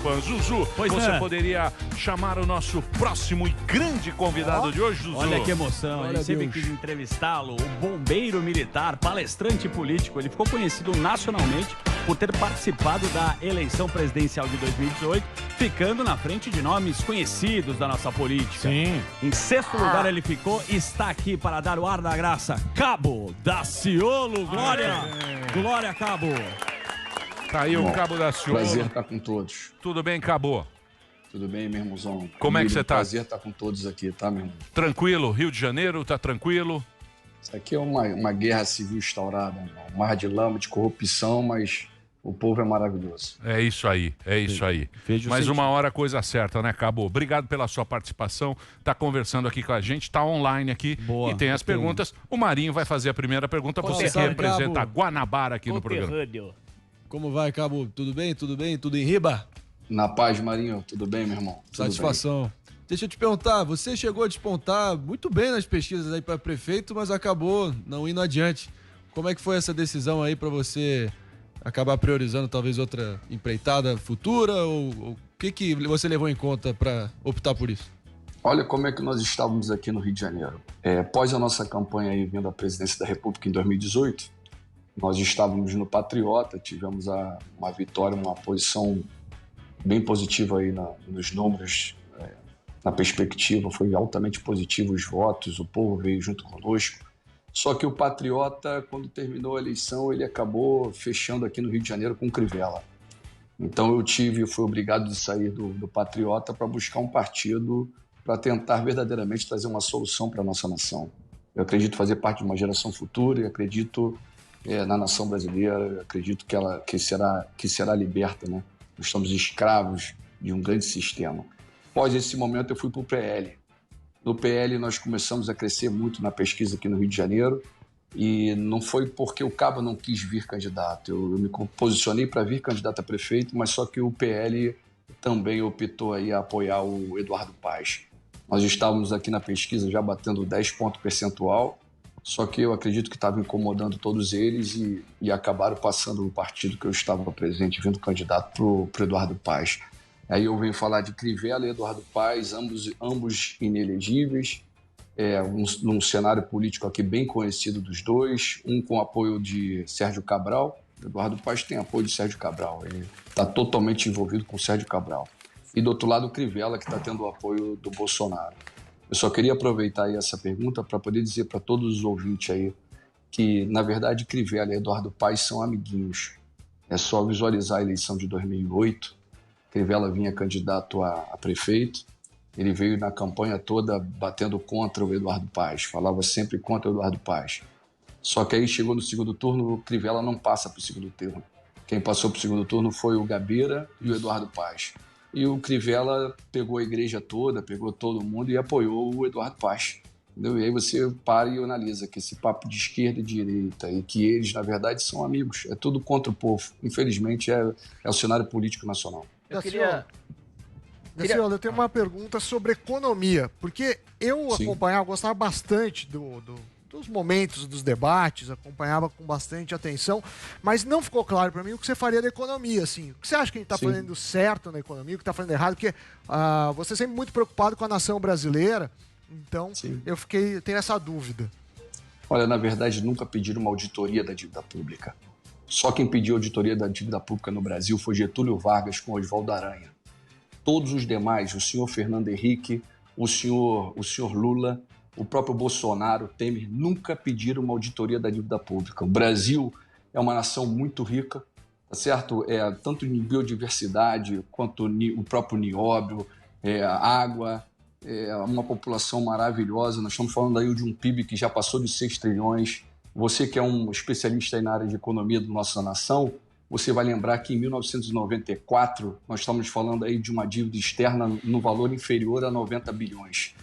Pan. Zuzu, você poderia chamar o nosso próximo e grande convidado de hoje, Zuzu? Olha que emoção, ele sempre quis entrevistá-lo, o bombeiro militar, palestrante político. Ele ficou conhecido nacionalmente por ter participado da eleição presidencial de 2018, ficando na frente de nomes conhecidos da nossa política. Sim. Em sexto lugar ele ficou e está aqui para dar o ar da graça. Cabo Daciolo, Glória! Glória, Cabo! Tá aí o Cabo Daciolo. Prazer estar com todos. Tudo bem, Cabo? Tudo bem, meu irmãozão? Como é que você tá? Prazer estar com todos aqui, tá, meu irmão? Tranquilo? Rio de Janeiro, tá tranquilo? Isso aqui é uma guerra civil instaurada, irmão. Um mar de lama, de corrupção, mas o povo é maravilhoso. É isso aí, é isso aí. Mas uma hora a coisa certa, né, Cabo? Obrigado pela sua participação. Tá conversando aqui com a gente, tá online aqui. Boa, e tem as perguntas. O Marinho vai fazer a primeira pergunta. Você que representa a Guanabara aqui no programa. Como vai, Cabo? Tudo bem? Tudo bem? Tudo em riba? Na paz, Marinho. Tudo bem, meu irmão? Tudo Satisfação. bem. Deixa eu te perguntar, você chegou a despontar muito bem nas pesquisas aí para prefeito, mas acabou não indo adiante. Como é que foi essa decisão aí para você acabar priorizando talvez outra empreitada futura? Ou o que você levou em conta para optar por isso? Olha como é que nós estávamos aqui no Rio de Janeiro. Após a nossa campanha aí vindo à presidência da República em 2018, nós estávamos no Patriota, tivemos uma vitória, uma posição bem positiva aí nos números, na perspectiva, foi altamente positivo os votos, o povo veio junto conosco. Só que o Patriota, quando terminou a eleição, ele acabou fechando aqui no Rio de Janeiro com o Crivella. Então eu fui obrigado de sair do Patriota para buscar um partido para tentar verdadeiramente trazer uma solução para a nossa nação. Eu acredito fazer parte de uma geração futura e acredito na nação brasileira, eu acredito que será liberta, né? Nós estamos escravos de um grande sistema. Após esse momento eu fui para o PL. No PL nós começamos a crescer muito na pesquisa aqui no Rio de Janeiro e não foi porque o Cabo não quis vir candidato. Eu me posicionei para vir candidato a prefeito, mas só que o PL também optou aí a apoiar o Eduardo Paes. Nós estávamos aqui na pesquisa já batendo 10 pontos percentual, só que eu acredito que estava incomodando todos eles e acabaram passando o partido que eu estava presente, vindo candidato para o Eduardo Paes. Aí eu venho falar de Crivella e Eduardo Paes, ambos inelegíveis, num cenário político aqui bem conhecido dos dois, um com apoio de Sérgio Cabral. Eduardo Paes tem apoio de Sérgio Cabral, ele está totalmente envolvido com Sérgio Cabral. E do outro lado o Crivella, que está tendo o apoio do Bolsonaro. Eu só queria aproveitar aí essa pergunta para poder dizer para todos os ouvintes aí que, na verdade, Crivella e Eduardo Paes são amiguinhos. É só visualizar a eleição de 2008, Crivella vinha candidato a prefeito, ele veio na campanha toda batendo contra o Eduardo Paes, falava sempre contra o Eduardo Paes. Só que aí chegou no segundo turno, o Crivella não passa para o segundo turno. Quem passou para o segundo turno foi o Gabeira e o Eduardo Paes. E o Crivella pegou a igreja toda, pegou todo mundo e apoiou o Eduardo Paes. Entendeu? E aí você para e analisa que esse papo de esquerda e direita e que eles, na verdade, são amigos. É tudo contra o povo. Infelizmente, é o cenário político nacional. Daciolo, eu tenho uma pergunta sobre economia, porque eu gostava bastante dos momentos dos debates, acompanhava com bastante atenção, mas não ficou claro para mim o que você faria da economia, assim. O que você acha que a gente está fazendo certo na economia, o que está fazendo errado? Porque você é sempre muito preocupado com a nação brasileira, então tenho essa dúvida. Olha, na verdade, nunca pediram uma auditoria da dívida pública. Só quem pediu auditoria da dívida pública no Brasil foi Getúlio Vargas com Oswaldo Aranha. Todos os demais, o senhor Fernando Henrique, o senhor Lula, o próprio Bolsonaro, Temer, nunca pediram uma auditoria da dívida pública. O Brasil é uma nação muito rica, tá certo? Tanto em biodiversidade quanto o próprio nióbio, a água, uma população maravilhosa. Nós estamos falando aí de um PIB que já passou de 6 trilhões. Você que é um especialista aí na área de economia da nossa nação, você vai lembrar que em 1994 nós estamos falando aí de uma dívida externa no valor inferior a 90 bilhões.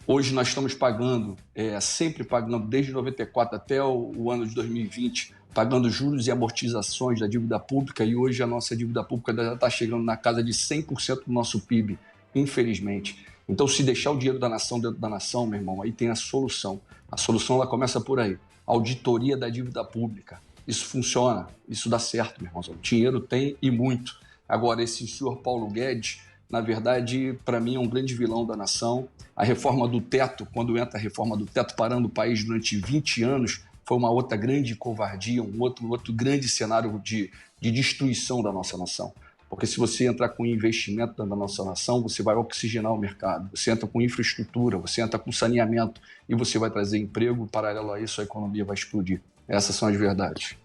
Hoje nós estamos pagando, sempre pagando, desde 94 até o ano de 2020, pagando juros e amortizações da dívida pública, e hoje a nossa dívida pública já está chegando na casa de 100% do nosso PIB, infelizmente. Então, se deixar o dinheiro da nação dentro da nação, meu irmão, aí tem a solução. A solução ela começa por aí. Auditoria da dívida pública. Isso funciona, isso dá certo, meu irmão. O dinheiro tem e muito. Agora, esse senhor Paulo Guedes, na verdade, para mim é um grande vilão da nação. A reforma do teto, quando entra a reforma do teto parando o país durante 20 anos, foi uma outra grande covardia, um outro grande cenário de destruição da nossa nação. Porque se você entrar com investimento da nossa nação, você vai oxigenar o mercado, você entra com infraestrutura, você entra com saneamento e você vai trazer emprego, paralelo a isso a economia vai explodir. Essas são as verdades.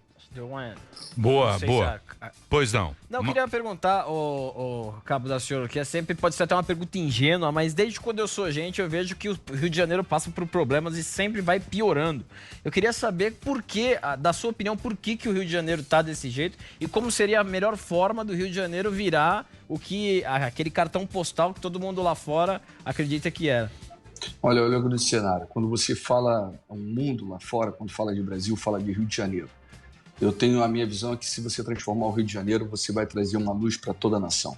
Boa. Pois não. Não, eu queria perguntar, o Cabo da Senhor, que sempre pode ser até uma pergunta ingênua, mas desde quando eu sou gente, eu vejo que o Rio de Janeiro passa por problemas e sempre vai piorando. Eu queria saber por que, da sua opinião, por que o Rio de Janeiro tá desse jeito e como seria a melhor forma do Rio de Janeiro virar aquele cartão postal que todo mundo lá fora acredita que era. Olha o grande cenário. Quando você fala o mundo lá fora, quando fala de Brasil, fala de Rio de Janeiro. Eu tenho a minha visão é que se você transformar o Rio de Janeiro, você vai trazer uma luz para toda a nação.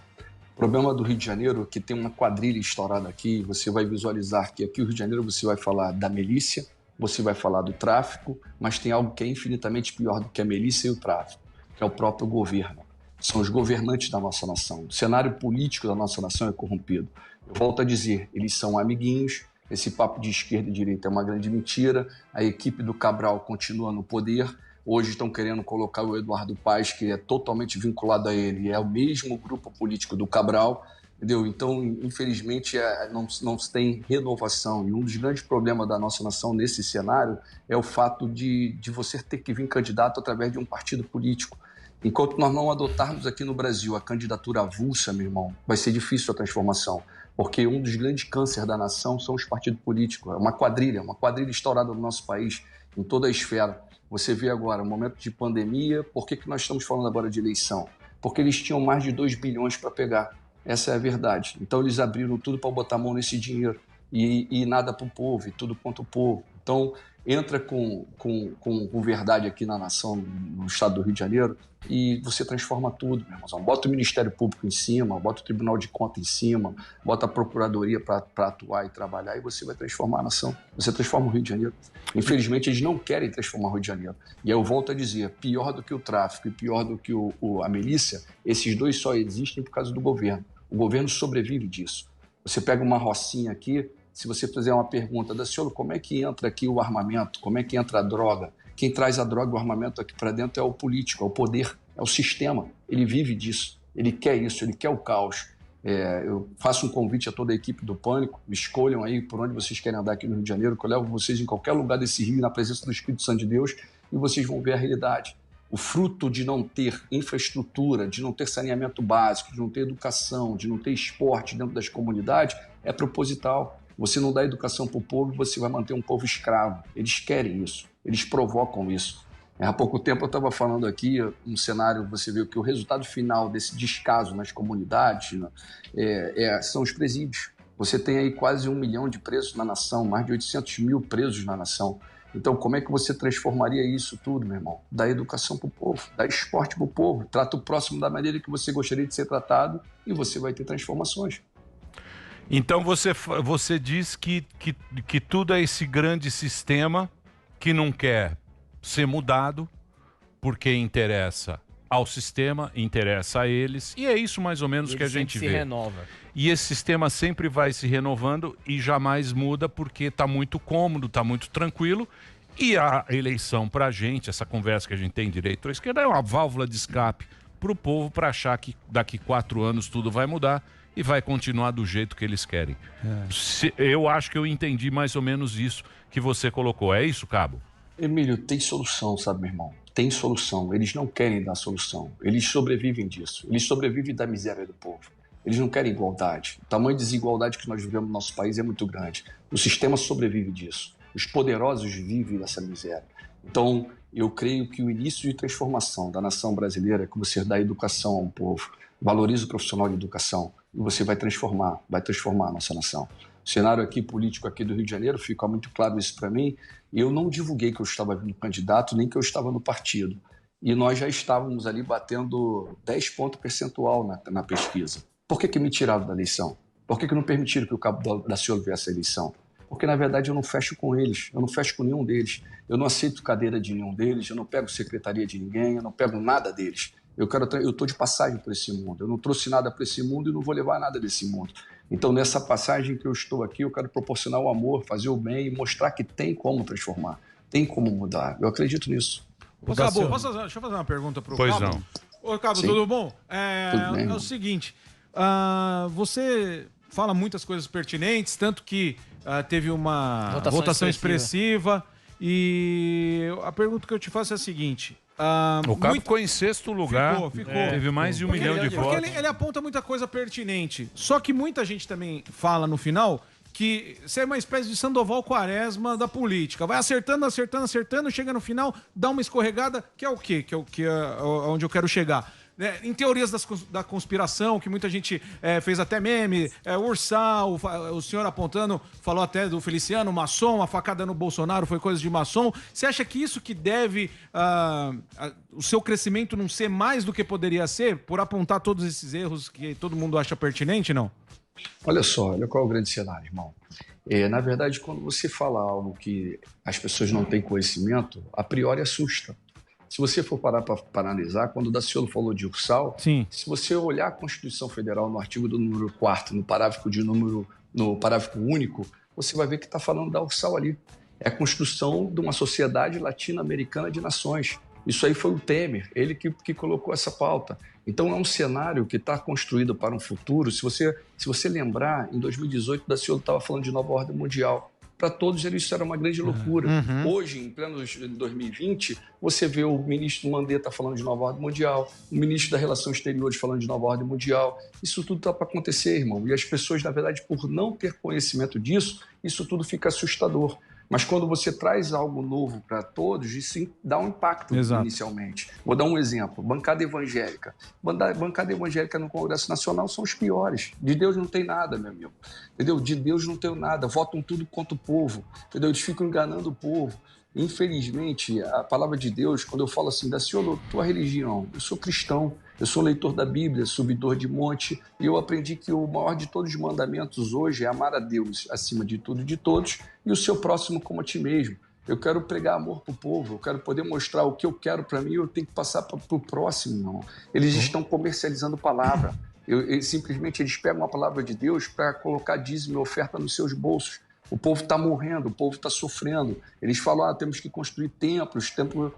O problema do Rio de Janeiro é que tem uma quadrilha estourada aqui, você vai visualizar que aqui no Rio de Janeiro você vai falar da milícia, você vai falar do tráfico, mas tem algo que é infinitamente pior do que a milícia e o tráfico, que é o próprio governo. São os governantes da nossa nação. O cenário político da nossa nação é corrompido. Eu volto a dizer, eles são amiguinhos, esse papo de esquerda e direita é uma grande mentira, a equipe do Cabral continua no poder. Hoje estão querendo colocar o Eduardo Paes, que é totalmente vinculado a ele, é o mesmo grupo político do Cabral, entendeu? Então, infelizmente, não se tem renovação. E um dos grandes problemas da nossa nação nesse cenário é o fato de você ter que vir candidato através de um partido político. Enquanto nós não adotarmos aqui no Brasil a candidatura avulsa, meu irmão, vai ser difícil a transformação. Porque um dos grandes cânceres da nação são os partidos políticos. É uma quadrilha estourada no nosso país, em toda a esfera. Você vê agora, um momento de pandemia, por que nós estamos falando agora de eleição? Porque eles tinham mais de 2 bilhões para pegar. Essa é a verdade. Então eles abriram tudo para botar a mão nesse dinheiro e nada para o povo, e tudo contra o povo. Então entra com verdade aqui na nação, no estado do Rio de Janeiro, e você transforma tudo, meu irmão. Bota o Ministério Público em cima, bota o Tribunal de Contas em cima, bota a Procuradoria para atuar e trabalhar, e você vai transformar a nação. Você transforma o Rio de Janeiro. Infelizmente, eles não querem transformar o Rio de Janeiro. E aí eu volto a dizer, pior do que o tráfico e pior do que a milícia, esses dois só existem por causa do governo. O governo sobrevive disso. Você pega uma rocinha aqui, se você fizer uma pergunta, Daciolo, como é que entra aqui o armamento? Como é que entra a droga? Quem traz a droga e o armamento aqui para dentro é o político, é o poder, é o sistema. Ele vive disso, ele quer isso, ele quer o caos. Eu faço um convite a toda a equipe do Pânico, me escolham aí por onde vocês querem andar aqui no Rio de Janeiro, que eu levo vocês em qualquer lugar desse Rio, na presença do Espírito Santo de Deus, e vocês vão ver a realidade. O fruto de não ter infraestrutura, de não ter saneamento básico, de não ter educação, de não ter esporte dentro das comunidades, é proposital. Você não dá educação para o povo, você vai manter um povo escravo. Eles querem isso, eles provocam isso. Há pouco tempo eu estava falando aqui, um cenário, você viu que o resultado final desse descaso nas comunidades são os presídios. Você tem aí quase 1 milhão de presos na nação, mais de 800 mil presos na nação. Então, como é que você transformaria isso tudo, meu irmão? Dá educação para o povo, dá esporte para o povo, trata o próximo da maneira que você gostaria de ser tratado e você vai ter transformações. Então você diz que tudo é esse grande sistema que não quer ser mudado porque interessa ao sistema, interessa a eles, e é isso mais ou menos que a gente vê. Renova. E esse sistema sempre vai se renovando e jamais muda porque está muito cômodo, está muito tranquilo, e a eleição para a gente, essa conversa que a gente tem direito à esquerda, é uma válvula de escape para o povo para achar que daqui 4 anos tudo vai mudar e vai continuar do jeito que eles querem. Eu acho que eu entendi mais ou menos isso que você colocou. É isso, Cabo? Emílio, tem solução, sabe, meu irmão? Tem solução. Eles não querem dar solução. Eles sobrevivem disso. Eles sobrevivem da miséria do povo. Eles não querem igualdade. O tamanho de desigualdade que nós vivemos no nosso país é muito grande. O sistema sobrevive disso. Os poderosos vivem dessa miséria. Então, eu creio que o início de transformação da nação brasileira é que você dá educação ao povo, valoriza o profissional de educação e você vai transformar a nossa nação. O cenário aqui político aqui do Rio de Janeiro, fica muito claro isso para mim. Eu não divulguei que eu estava vindo candidato, nem que eu estava no partido. E nós já estávamos ali batendo 10 pontos percentual na pesquisa. Por que me tiraram da eleição? Por que não permitiram que o Cabo Daciolo viesse à eleição? Porque, na verdade, eu não fecho com eles, eu não fecho com nenhum deles. Eu não aceito cadeira de nenhum deles, eu não pego secretaria de ninguém, eu não pego nada deles. Eu estou de passagem por esse mundo. Eu não trouxe nada para esse mundo e não vou levar nada desse mundo. Então, nessa passagem que eu estou aqui, eu quero proporcionar o amor, fazer o bem e mostrar que tem como transformar, tem como mudar. Eu acredito nisso. Cabo, deixa eu fazer uma pergunta para o Pois Cabo. não. Ô, Cabo, Sim. tudo bom? Tudo bem, é o seguinte, você fala muitas coisas pertinentes, tanto que teve uma votação expressiva. E a pergunta que eu te faço é a seguinte... o Cabo ficou em 6º lugar, ficou. Teve mais de 1 milhão de votos. Porque ele aponta muita coisa pertinente. Só que muita gente também fala no final que você é uma espécie de Sandoval Quaresma da política. Vai acertando, chega no final, dá uma escorregada, que é o quê? Que é onde eu quero chegar. Em teorias da conspiração, que muita gente fez até meme, Ursal, o senhor apontando, falou até do Feliciano, maçom, a facada no Bolsonaro foi coisa de maçom. Você acha que isso que deve o seu crescimento não ser mais do que poderia ser, por apontar todos esses erros que todo mundo acha pertinente, não? Olha só, olha qual é o grande cenário, irmão. Na verdade, quando você fala algo que as pessoas não têm conhecimento, a priori assusta. Se você for parar para analisar, quando o Daciolo falou de Ursal, sim, se você olhar a Constituição Federal no artigo do número 4º, no parágrafo único, você vai ver que está falando da Ursal ali. É a construção de uma sociedade latino-americana de nações. Isso aí foi o Temer, ele que colocou essa pauta. Então é um cenário que está construído para um futuro. Se você lembrar, em 2018, o Daciolo estava falando de nova ordem mundial. Para todos eles isso era uma grande loucura. Hoje, em pleno 2020, você vê o ministro Mandetta falando de nova ordem mundial, o ministro das Relações Exteriores falando de nova ordem mundial. Isso tudo está para acontecer, irmão. E as pessoas, na verdade, por não ter conhecimento disso, isso tudo fica assustador. Mas quando você traz algo novo para todos, isso dá um impacto inicialmente. Vou dar um exemplo. Bancada evangélica. Bancada evangélica no Congresso Nacional são os piores. De Deus não tem nada, meu amigo. Entendeu? De Deus não tem nada. Votam tudo contra o povo. Entendeu? Eles ficam enganando o povo. Infelizmente, a palavra de Deus, quando eu falo assim, Daciolo, tua religião, eu sou cristão, eu sou leitor da Bíblia, subidor de monte, e eu aprendi que o maior de todos os mandamentos hoje é amar a Deus acima de tudo e de todos, e o seu próximo como a ti mesmo. Eu quero pregar amor para o povo, eu quero poder mostrar o que eu quero para mim, eu tenho que passar para o próximo, não. Eles estão comercializando palavra. Simplesmente eles pegam a palavra de Deus para colocar dízimo e oferta nos seus bolsos. O povo está morrendo, o povo está sofrendo. Eles falam, temos que construir templos.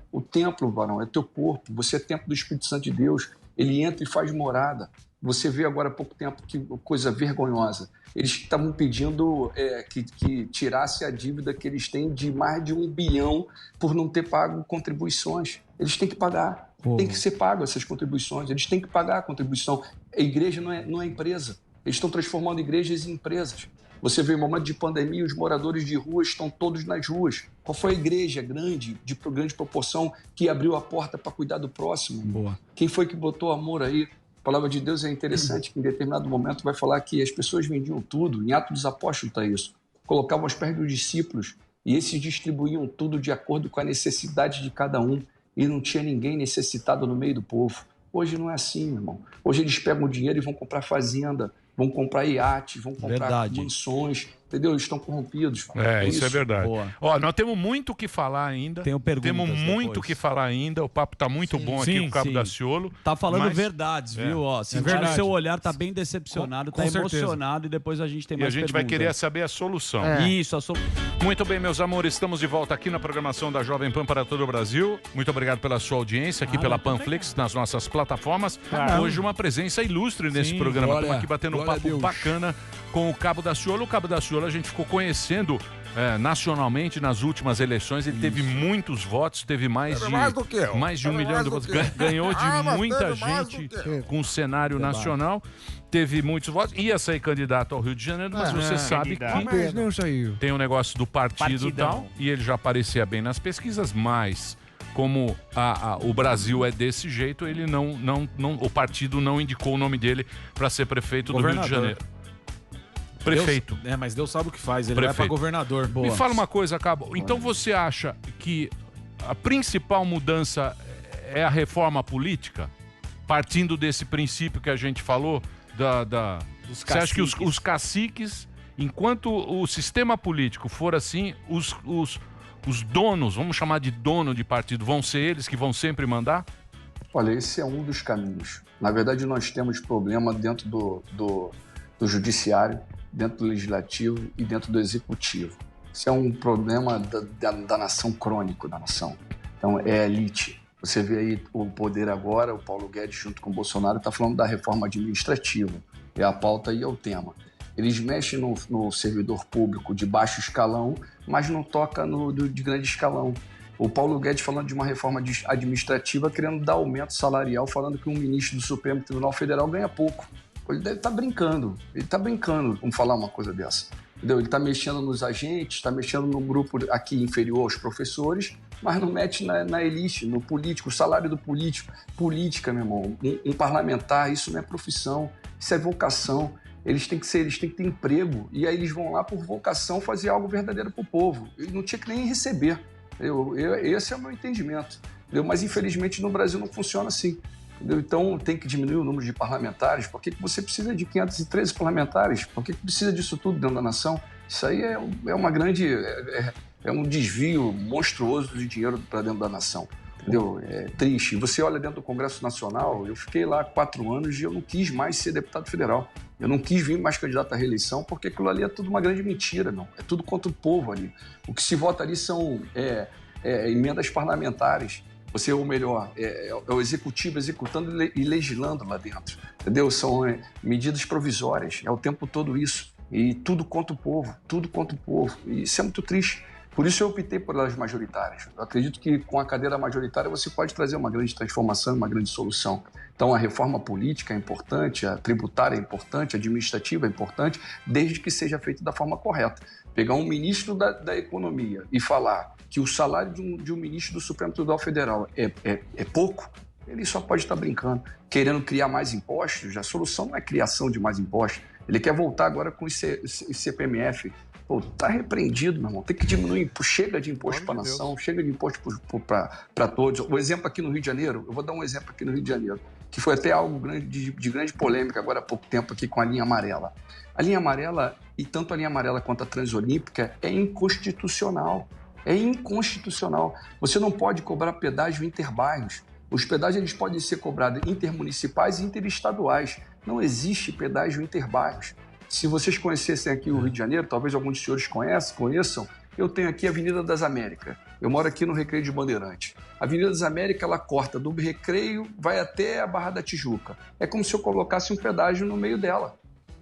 O templo, varão, é teu corpo. Você é templo do Espírito Santo de Deus. Ele entra e faz morada. Você vê agora há pouco tempo que coisa vergonhosa. Eles estavam pedindo que tirasse a dívida que eles têm de mais de 1 bilhão por não ter pago contribuições. Eles têm que pagar. Tem que ser pago essas contribuições. Eles têm que pagar a contribuição. A igreja não é empresa. Eles estão transformando igrejas em empresas. Você vê, em momento de pandemia, os moradores de rua estão todos nas ruas. Qual foi a igreja grande, de grande proporção, que abriu a porta para cuidar do próximo? Boa. Quem foi que botou amor aí? A palavra de Deus é interessante, que em determinado momento vai falar que as pessoas vendiam tudo. Em Atos dos Apóstolos está isso. Colocavam aos pés dos discípulos e esses distribuíam tudo de acordo com a necessidade de cada um. E não tinha ninguém necessitado no meio do povo. Hoje não é assim, irmão. Hoje eles pegam o dinheiro e vão comprar fazenda, vão comprar iate, vão comprar mansões, entendeu? Eles estão corrompidos. Isso é verdade. Ó, nós temos muito o que falar ainda. Temos muito o que falar ainda. O papo tá muito bom aqui com o Cabo Daciolo. Tá falando verdades, viu? Ó, o seu olhar tá bem decepcionado, tá emocionado, e depois a gente tem mais perguntas. E a gente vai querer saber a solução. Isso, a solução. Muito bem, meus amores, estamos de volta aqui na programação da Jovem Pan para todo o Brasil. Muito obrigado pela sua audiência aqui pela Panflix, nas nossas plataformas. Hoje uma presença ilustre nesse programa. Estamos aqui batendo um papo bacana com o Cabo Daciolo. O Cabo Daciolo a gente ficou conhecendo nacionalmente nas últimas eleições. Ele teve muitos votos, teve mais de 1 milhão de votos. Ganhou de muita gente com o cenário nacional. Teve muitos votos. Ia sair candidato ao Rio de Janeiro, mas você sabe que tem um negócio do partido e tal. E ele já aparecia bem nas pesquisas, mas como o Brasil é desse jeito, ele o partido não indicou o nome dele para ser prefeito do Rio de Janeiro. Prefeito. Mas Deus sabe o que faz, ele vai para governador. Me fala uma coisa, Cabo. Então você acha que a principal mudança é a reforma política? Partindo desse princípio que a gente falou, você acha que os caciques, enquanto o sistema político for assim, os donos, vamos chamar de dono de partido, vão ser eles que vão sempre mandar? Olha, esse é um dos caminhos. Na verdade, nós temos problema dentro do judiciário, dentro do legislativo e dentro do executivo. Isso é um problema da nação, crônico da nação. Então, é a elite. Você vê aí o poder agora, o Paulo Guedes junto com o Bolsonaro está falando da reforma administrativa. É a pauta e é o tema. Eles mexem no servidor público de baixo escalão, mas não toca no de grande escalão. O Paulo Guedes falando de uma reforma administrativa, querendo dar aumento salarial, falando que um ministro do Supremo Tribunal Federal ganha pouco. Ele deve estar brincando. Ele está brincando com falar uma coisa dessa. Entendeu? Ele está mexendo nos agentes, está mexendo no grupo aqui inferior aos professores, mas não mete na elite, no político, o salário do político. Política, meu irmão, um parlamentar, isso não é profissão, isso é vocação. Eles têm que ter emprego, e aí eles vão lá por vocação fazer algo verdadeiro para o povo. Ele não tinha que nem receber. Esse é o meu entendimento. Entendeu? Mas, infelizmente, no Brasil não funciona assim. Entendeu? Então, tem que diminuir o número de parlamentares. Por que você precisa de 513 parlamentares? Por que precisa disso tudo dentro da nação? Isso aí é uma grande... É um desvio monstruoso de dinheiro para dentro da nação. Entendeu? É triste. Você olha dentro do Congresso Nacional, eu fiquei lá 4 anos e eu não quis mais ser deputado federal. Eu não quis vir mais candidato à reeleição, porque aquilo ali é tudo uma grande mentira, não. É tudo contra o povo ali. O que se vota ali são emendas parlamentares. Você, ou melhor, é o executivo executando e legislando lá dentro. Entendeu? São medidas provisórias. É o tempo todo isso. E tudo contra o povo. Tudo contra o povo. E isso é muito triste. Por isso eu optei por elas majoritárias. Eu acredito que com a cadeira majoritária você pode trazer uma grande transformação, uma grande solução. Então a reforma política é importante, a tributária é importante, a administrativa é importante, desde que seja feita da forma correta. Pegar um ministro da Economia e falar que o salário de um ministro do Supremo Tribunal Federal é pouco, ele só pode estar brincando, querendo criar mais impostos. A solução não é criação de mais impostos. Ele quer voltar agora com o CPMF. Pô, tá repreendido, meu irmão. Tem que diminuir. Chega de imposto para a nação, chega de imposto para todos. O exemplo aqui no Rio de Janeiro, eu vou dar um exemplo aqui no Rio de Janeiro, que foi até algo de grande polêmica agora há pouco tempo aqui com a linha amarela. A linha amarela, e tanto a linha amarela quanto a transolímpica, é inconstitucional. É inconstitucional. Você não pode cobrar pedágio interbairros. Os pedágios eles podem ser cobrados intermunicipais e interestaduais. Não existe pedágio interbairros. Se vocês conhecessem aqui o Rio de Janeiro, talvez alguns dos senhores conheçam, eu tenho aqui a Avenida das Américas. Eu moro aqui no Recreio de Bandeirantes. A Avenida das Américas, ela corta do Recreio, vai até a Barra da Tijuca. É como se eu colocasse um pedágio no meio dela.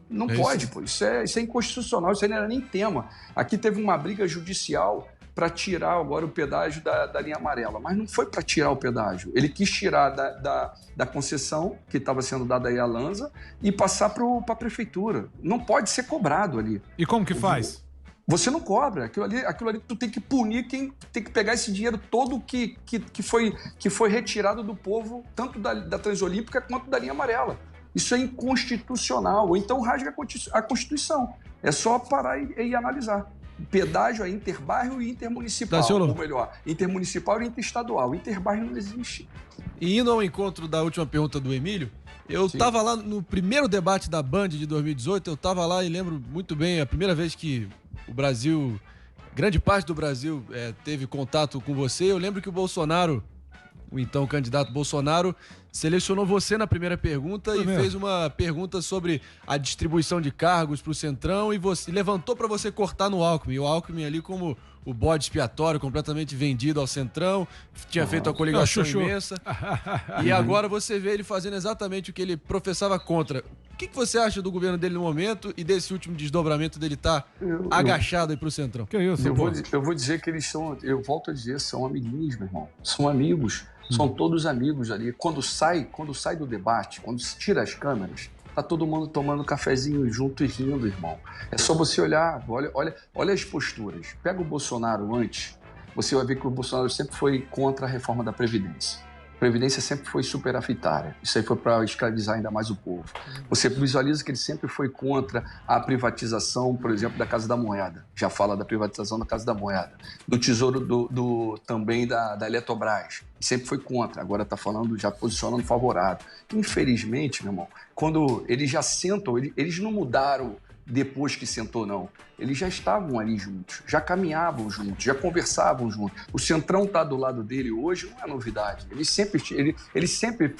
Não pode, pô. Isso é inconstitucional, isso aí não era nem tema. Aqui teve uma briga judicial para tirar agora o pedágio da linha amarela, mas não foi para tirar o pedágio. Ele quis tirar da concessão que estava sendo dada aí à Lanza e passar para a prefeitura. Não pode ser cobrado ali. E como que faz? Você não cobra. Aquilo ali tu tem que punir quem tem que pegar esse dinheiro todo que foi retirado do povo, tanto da Transolímpica quanto da linha amarela. Isso é inconstitucional. Ou então rasga a Constituição. É só parar e analisar. Pedágio é interbairro e intermunicipal. Ou melhor, intermunicipal e interestadual. Interbairro não existe. E indo ao encontro da última pergunta do Emílio, eu estava lá no primeiro debate da Band de 2018, eu estava lá e lembro muito bem a primeira vez que o Brasil, grande parte do Brasil teve contato com você. Eu lembro que o Bolsonaro, o então candidato Bolsonaro, selecionou você na primeira pergunta e fez uma pergunta sobre a distribuição de cargos para o Centrão e você levantou para você cortar no Alckmin. O Alckmin ali como o bode expiatório, completamente vendido ao Centrão, tinha feito a coligação imensa. E agora você vê ele fazendo exatamente o que ele professava contra. O que você acha do governo dele no momento e desse último desdobramento dele estar agachado aí pro Centrão? Que isso, eu vou dizer que eles são, eu volto a dizer, são amiguinhos, meu irmão. São amigos, são todos amigos ali. Quando sai do debate, quando se tira as câmeras, tá todo mundo tomando cafezinho junto e rindo, irmão. É só você olhar, olha as posturas. Pega o Bolsonaro antes, você vai ver que o Bolsonaro sempre foi contra a reforma da Previdência. A Previdência sempre foi superafitária. Isso aí foi para escravizar ainda mais o povo. Você visualiza que ele sempre foi contra a privatização, por exemplo, da Casa da Moeda. Já fala da privatização da Casa da Moeda. Do Tesouro também da Eletrobras. Sempre foi contra. Agora está falando, já posicionando favorável. Infelizmente, meu irmão, quando eles já sentam, eles não mudaram depois que sentou, não. Eles já estavam ali juntos, já caminhavam juntos, já conversavam juntos. O Centrão está do lado dele hoje, não é novidade. Ele sempre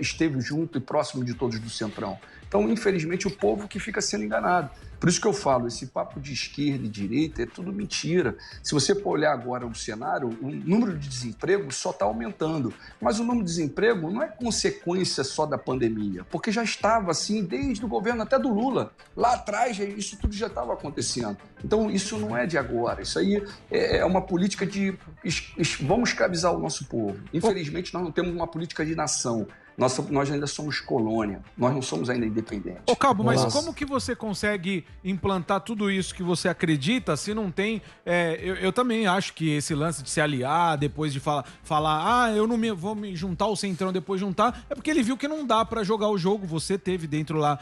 esteve junto e próximo de todos do Centrão. Então, infelizmente, o povo que fica sendo enganado. Por isso que eu falo, esse papo de esquerda e direita é tudo mentira. Se você for olhar agora o cenário, o número de desemprego só está aumentando. Mas o número de desemprego não é consequência só da pandemia, porque já estava assim desde o governo até do Lula. Lá atrás, isso tudo já estava acontecendo. Então, isso não é de agora. Isso aí é uma política de vamos escravizar o nosso povo. Infelizmente, nós não temos uma política de nação. Nós ainda somos colônia, nós não somos ainda independentes. Ô, Cabo, mas como que você consegue implantar tudo isso que você acredita se não tem... eu também acho que esse lance de se aliar, depois de falar eu não vou me juntar ao Centrão, depois juntar, é porque ele viu que não dá pra jogar o jogo. Você teve dentro lá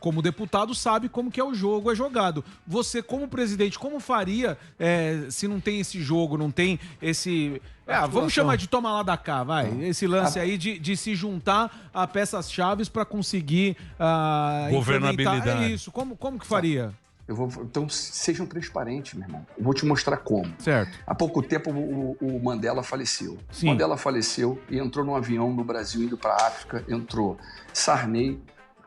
como deputado, sabe como que é o jogo, é jogado. Você, como presidente, como faria se não tem esse jogo, não tem esse... vamos chamar de toma lá da cá, vai. Esse lance aí de se juntar a peças-chave para conseguir governabilidade. É isso. Como que faria? Então, sejam transparentes, meu irmão. Eu vou te mostrar como. Certo. Há pouco tempo, o Mandela faleceu. Sim. Mandela faleceu e entrou num avião no Brasil indo para a África. Entrou Sarney,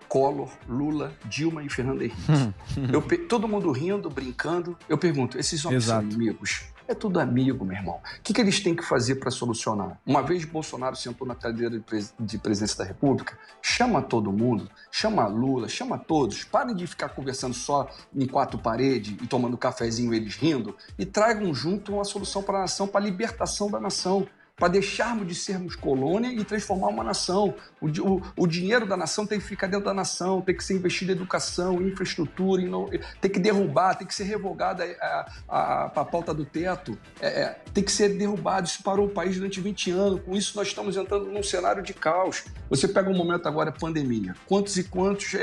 Collor, Lula, Dilma e Fernando Henrique. Todo mundo rindo, brincando. Eu pergunto, esses homens são inimigos? É tudo amigo, meu irmão. O que eles têm que fazer para solucionar? Uma vez Bolsonaro sentou na cadeira de presidência da República, chama todo mundo, chama Lula, chama todos. Parem de ficar conversando só em quatro paredes e tomando cafezinho eles rindo e tragam junto uma solução para a nação, para a libertação da nação. Para deixarmos de sermos colônia e transformar uma nação. O dinheiro da nação tem que ficar dentro da nação, tem que ser investido em educação, em infraestrutura, tem que derrubar, tem que ser revogada a pauta do teto, tem que ser derrubado. Isso parou o país durante 20 anos, com isso nós estamos entrando num cenário de caos. Você pega um momento agora, pandemia, quantos e quantos,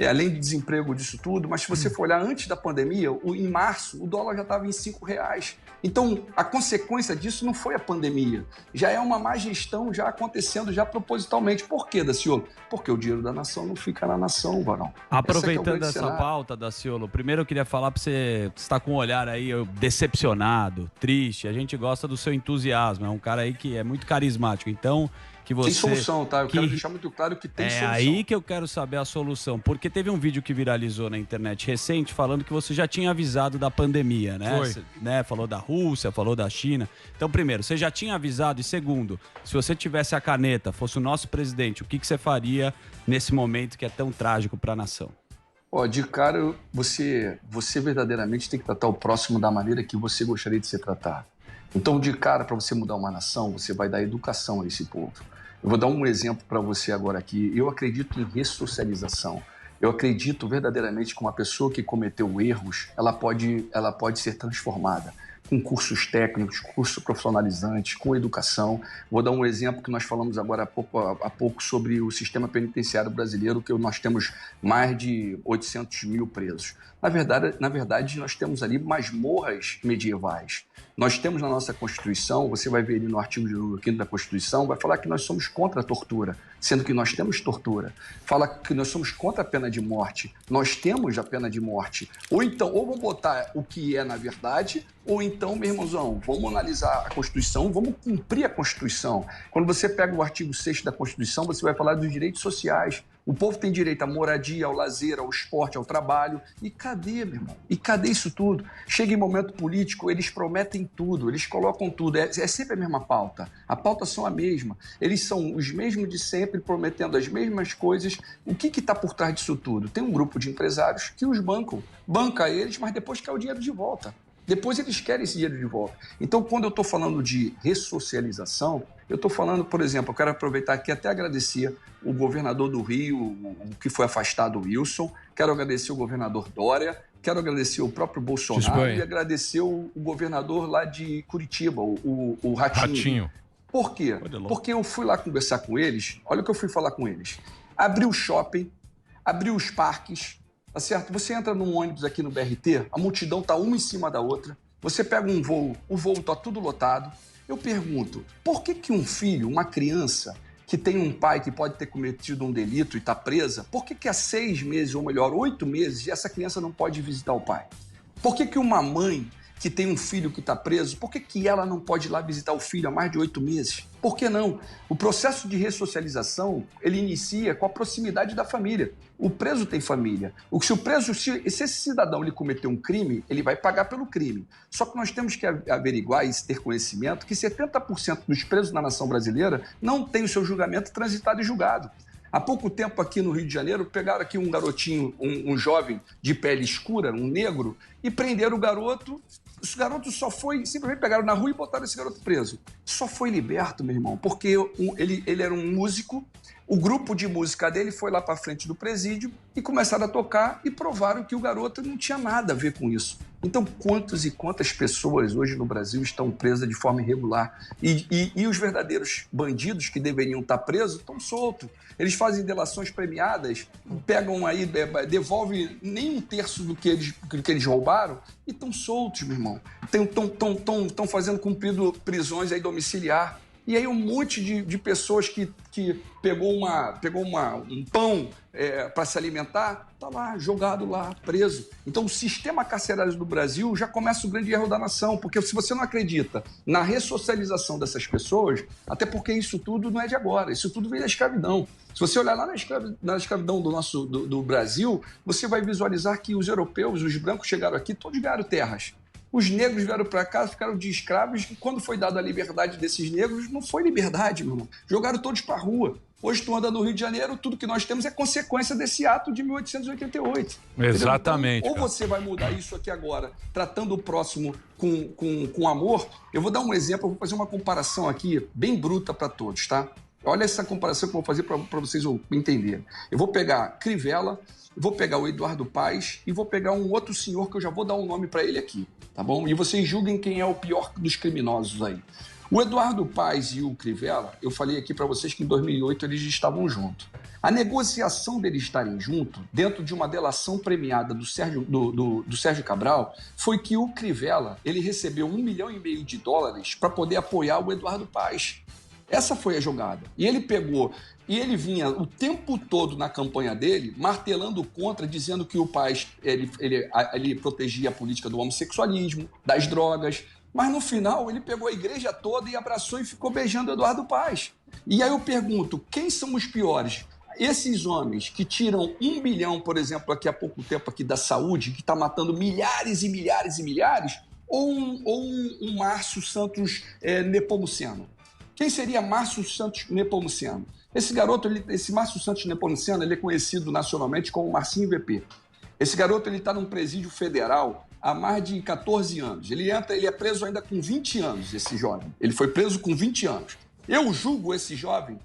além do desemprego disso tudo, mas se você for olhar antes da pandemia, em março, o dólar já estava em R$5. Então, a consequência disso não foi a pandemia, já é uma má gestão já acontecendo já propositalmente. Por quê, Daciolo? Porque o dinheiro da nação não fica na nação, Varão. Aproveitando essa pauta, Daciolo, primeiro eu queria falar para você está com um olhar aí decepcionado, triste. A gente gosta do seu entusiasmo, é um cara aí que é muito carismático, então... Tem solução, tá? Eu quero deixar muito claro que tem solução. É aí que eu quero saber a solução, porque teve um vídeo que viralizou na internet recente falando que você já tinha avisado da pandemia, né? Foi. Falou da Rússia, falou da China. Então, primeiro, você já tinha avisado, e segundo, se você tivesse a caneta, fosse o nosso presidente, o que você faria nesse momento que é tão trágico para a nação? De cara, você verdadeiramente tem que tratar o próximo da maneira que você gostaria de ser tratado. Então, de cara, para você mudar uma nação, você vai dar educação a esse povo. Eu vou dar um exemplo para você agora aqui. Eu acredito em ressocialização. Eu acredito verdadeiramente que uma pessoa que cometeu erros, ela pode ser transformada com cursos técnicos, cursos profissionalizantes, com educação. Vou dar um exemplo que nós falamos agora há pouco sobre o sistema penitenciário brasileiro, que nós temos mais de 800 mil presos. Na verdade, nós temos ali masmorras medievais. Nós temos na nossa Constituição, você vai ver ali no artigo 5º da Constituição, vai falar que nós somos contra a tortura, sendo que nós temos tortura. Fala que nós somos contra a pena de morte. Nós temos a pena de morte. Ou vamos botar o que é na verdade, ou então, meu irmãozão, vamos analisar a Constituição, vamos cumprir a Constituição. Quando você pega o artigo 6º da Constituição, você vai falar dos direitos sociais. O povo tem direito à moradia, ao lazer, ao esporte, ao trabalho. E cadê, meu irmão? E cadê isso tudo? Chega em momento político, eles prometem tudo, eles colocam tudo. É sempre a mesma pauta. A pauta são a mesma. Eles são os mesmos de sempre, prometendo as mesmas coisas. O que está por trás disso tudo? Tem um grupo de empresários que os bancam. Banca eles, mas depois quer o dinheiro de volta. Depois eles querem esse dinheiro de volta. Então, quando eu estou falando de ressocialização, eu estou falando, por exemplo, eu quero aproveitar aqui até agradecer o governador do Rio, o que foi afastado, o Wilson, quero agradecer o governador Dória, quero agradecer o próprio Bolsonaro e agradecer o governador lá de Curitiba, o Ratinho. Por quê? Porque eu fui lá conversar com eles, olha o que eu fui falar com eles. Abriu o shopping, abriu os parques, tá certo? Você entra num ônibus aqui no BRT, a multidão tá uma em cima da outra, você pega um voo, o voo tá tudo lotado. Eu pergunto, por que um filho, uma criança que tem um pai que pode ter cometido um delito e está presa, por que há 6 meses, ou melhor, 8 meses, essa criança não pode visitar o pai? Por que uma mãe que tem um filho que está preso, por que ela não pode ir lá visitar o filho há mais de 8 meses? Por que não? O processo de ressocialização, ele inicia com a proximidade da família. O preso tem família. Se esse cidadão ele cometeu um crime, ele vai pagar pelo crime. Só que nós temos que averiguar e ter conhecimento que 70% dos presos na nação brasileira não tem o seu julgamento transitado e julgado. Há pouco tempo aqui no Rio de Janeiro, pegaram aqui um garotinho, um jovem de pele escura, um negro, e prenderam o garoto. Esse garoto simplesmente pegaram na rua e botaram esse garoto preso. Só foi liberto, meu irmão, porque ele era um músico, o grupo de música dele foi lá para frente do presídio e começaram a tocar e provaram que o garoto não tinha nada a ver com isso. Então, quantas e quantas pessoas hoje no Brasil estão presas de forma irregular? E os verdadeiros bandidos que deveriam estar presos estão soltos. Eles fazem delações premiadas, pegam aí, devolvem nem 1/3 do que eles roubaram e estão soltos, meu irmão. Estão fazendo cumprido prisões aí domiciliar. E aí um monte de pessoas que pegou um pão para se alimentar, está lá, jogado lá, preso. Então o sistema carcerário do Brasil já começa o grande erro da nação, porque se você não acredita na ressocialização dessas pessoas, até porque isso tudo não é de agora, isso tudo veio da escravidão. Se você olhar lá na escravidão do Brasil, você vai visualizar que os europeus, os brancos chegaram aqui, todos ganharam terras. Os negros vieram para cá, ficaram de escravos, e quando foi dada a liberdade desses negros, não foi liberdade, meu irmão. Jogaram todos para a rua. Hoje tu anda no Rio de Janeiro, tudo que nós temos é consequência desse ato de 1888. Exatamente. Então, ou você vai mudar isso aqui agora, tratando o próximo com amor. Eu vou dar um exemplo, eu vou fazer uma comparação aqui, bem bruta para todos, tá? Olha essa comparação que eu vou fazer para vocês entenderem. Eu vou pegar Crivella, vou pegar o Eduardo Paes e vou pegar um outro senhor que eu já vou dar um nome para ele aqui, tá bom? E vocês julguem quem é o pior dos criminosos aí. O Eduardo Paes e o Crivella, eu falei aqui para vocês que em 2008 eles estavam juntos. A negociação deles estarem juntos, dentro de uma delação premiada do Sérgio Cabral, foi que o Crivella ele recebeu $1,5 milhão para poder apoiar o Eduardo Paes. Essa foi a jogada. E ele pegou, e ele vinha o tempo todo na campanha dele, martelando contra, dizendo que o Paes ele protegia a política do homossexualismo, das drogas, mas no final ele pegou a igreja toda e abraçou e ficou beijando Eduardo Paes. E aí eu pergunto, quem são os piores? Esses homens que tiram 1 bilhão, por exemplo, aqui há pouco tempo aqui da saúde, que está matando milhares e milhares e milhares, ou um Márcio Santos Nepomuceno? Quem seria Márcio Santos Nepomuceno? Esse garoto, esse Márcio Santos Nepomuceno, ele é conhecido nacionalmente como Marcinho VP. Esse garoto ele está num presídio federal há mais de 14 anos. Ele é preso ainda com 20 anos, esse jovem. Ele foi preso com 20 anos. Eu julgo esse jovem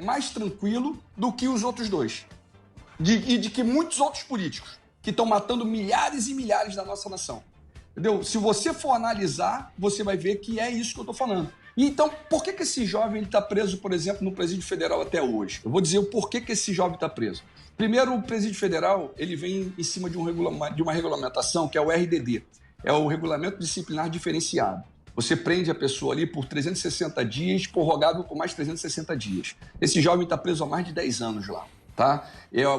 mais tranquilo do que os outros dois. E de que muitos outros políticos que estão matando milhares e milhares da nossa nação. Entendeu? Se você for analisar, você vai ver que é isso que eu estou falando. E então, por que esse jovem está preso, por exemplo, no Presídio Federal até hoje? Eu vou dizer o porquê que esse jovem está preso. Primeiro, o Presídio Federal ele vem em cima de uma regulamentação que é o RDD, é o Regulamento Disciplinar Diferenciado. Você prende a pessoa ali por 360 dias, prorrogável por mais 360 dias. Esse jovem está preso há mais de 10 anos lá. Tá?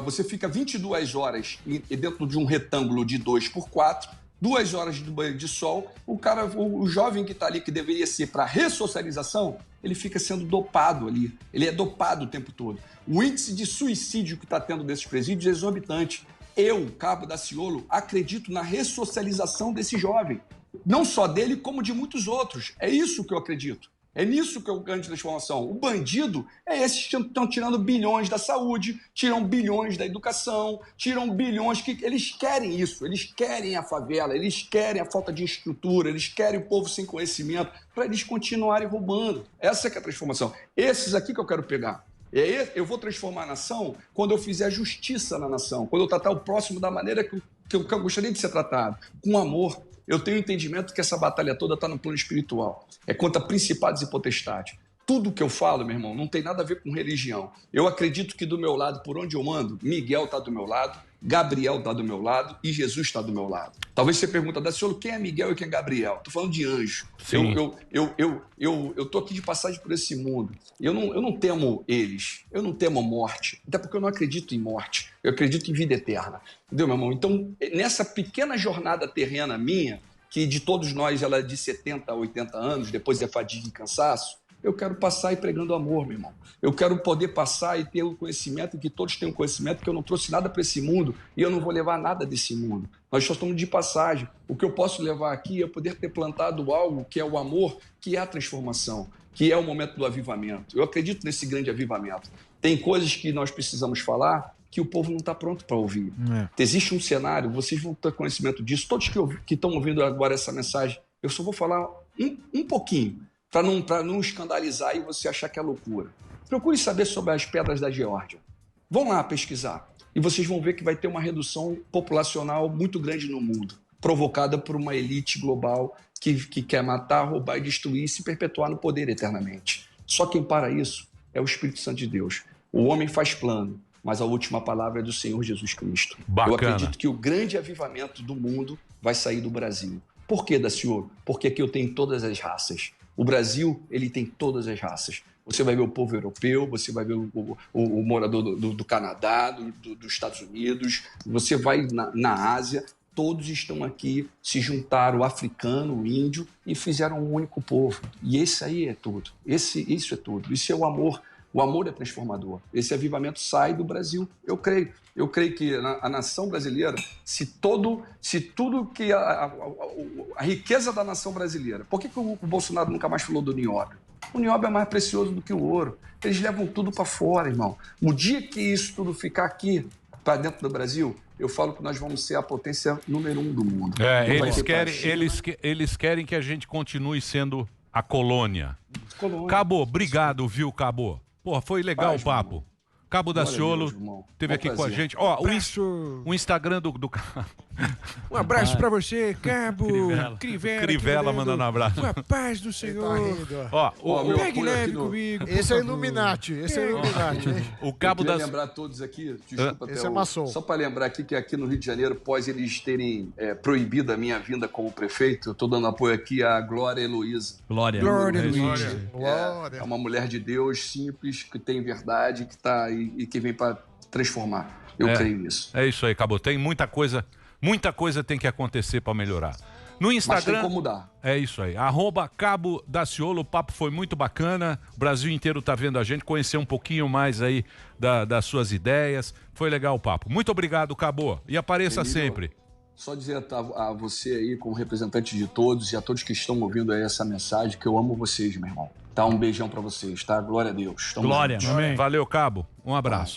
Você fica 22 horas dentro de um retângulo de 2x4, 2 horas de banho de sol, o jovem que está ali, que deveria ser para ressocialização, ele fica sendo dopado ali. Ele é dopado o tempo todo. O índice de suicídio que está tendo desses presídios é exorbitante. Eu, Cabo Daciolo, acredito na ressocialização desse jovem. Não só dele, como de muitos outros. É isso que eu acredito. É nisso que é o grande transformação. O bandido é esses que estão tirando bilhões da saúde, tiram bilhões da educação, tiram bilhões que eles querem isso, eles querem a favela, eles querem a falta de estrutura, eles querem o povo sem conhecimento, para eles continuarem roubando. Essa que é a transformação. Esses aqui que eu quero pegar. Eu vou transformar a nação quando eu fizer justiça na nação, quando eu tratar o próximo da maneira que eu gostaria de ser tratado, com amor. Eu tenho entendimento que essa batalha toda está no plano espiritual. É contra principados e potestades. tudo que eu falo, meu irmão, não tem nada a ver com religião. Eu acredito que do meu lado, por onde eu ando, Miguel está do meu lado, Gabriel está do meu lado e Jesus está do meu lado. Talvez você pergunta, Daciolo, quem é Miguel e quem é Gabriel? Estou falando de anjo. Eu estou aqui de passagem por esse mundo. Eu não temo eles, eu não temo a morte, até porque eu não acredito em morte, eu acredito em vida eterna. Entendeu, meu irmão? Então, nessa pequena jornada terrena minha, que de todos nós ela é de 70 a 80 anos, depois é fadiga e cansaço, eu quero passar e pregando amor, meu irmão. Eu quero poder passar e ter o conhecimento, que todos tenham conhecimento, que eu não trouxe nada para esse mundo e eu não vou levar nada desse mundo. Nós só estamos de passagem. O que eu posso levar aqui é poder ter plantado algo que é o amor, que é a transformação, que é o momento do avivamento. Eu acredito nesse grande avivamento. Tem coisas que nós precisamos falar que o povo não está pronto para ouvir. Existe um cenário, vocês vão ter conhecimento disso. Todos que estão ouvindo agora essa mensagem, eu só vou falar um pouquinho, para não escandalizar e você achar que é loucura. Procure saber sobre as pedras da Geórgia. Vão lá pesquisar. E vocês vão ver que vai ter uma redução populacional muito grande no mundo, provocada por uma elite global que quer matar, roubar e destruir e se perpetuar no poder eternamente. Só quem para isso é o Espírito Santo de Deus. O homem faz plano, mas a última palavra é do Senhor Jesus Cristo. Bacana. Eu acredito que o grande avivamento do mundo vai sair do Brasil. Por quê, Daciolo? Porque aqui eu tenho todas as raças. O Brasil, ele tem todas as raças. Você vai ver o povo europeu, você vai ver o morador do Canadá, dos Estados Unidos, você vai na Ásia, todos estão aqui, se juntaram, o africano, o índio, e fizeram um único povo. E esse aí é tudo. Isso é tudo. Isso é o amor. O amor é transformador. Esse avivamento sai do Brasil. Eu creio que a nação brasileira, se tudo que a riqueza da nação brasileira... Por que o Bolsonaro nunca mais falou do nióbio? O nióbio é mais precioso do que o ouro. Eles levam tudo para fora, irmão. O dia que isso tudo ficar aqui, para dentro do Brasil, eu falo que nós vamos ser a potência número 1 do mundo. Eles querem que a gente continue sendo a colônia. Cabo, obrigado, viu, Cabo? Porra, foi legal o papo. Irmão. Cabo Daciolo teve aqui com a gente. Ó, o Instagram do Um abraço pra você, Cabo. Crivella mandando um abraço. Com a paz do Senhor. Pegue leve comigo. Esse é Illuminati. Esse é Illuminati. O Cabo das... lembrar todos aqui, desculpa, esse é maçom. Só para lembrar aqui que aqui no Rio de Janeiro, após eles terem proibido a minha vinda como prefeito, eu estou dando apoio aqui à Glória Heloísa. Glória Heloísa. É uma mulher de Deus, simples, que tem verdade, que está aí e que vem para transformar. Eu creio nisso. É isso aí, Cabo. Tem muita coisa tem que acontecer para melhorar. No Instagram... Mas tem como mudar. É isso aí. @Cabo Daciolo. O papo foi muito bacana. O Brasil inteiro tá vendo a gente. Conhecer um pouquinho mais aí das suas ideias. Foi legal o papo. Muito obrigado, Cabo. E apareça sempre. Só dizer a você aí, como representante de todos e a todos que estão ouvindo aí essa mensagem, que eu amo vocês, meu irmão. Tá? Um beijão para vocês, tá? Glória a Deus. Glória. Amém. Valeu, Cabo. Um abraço.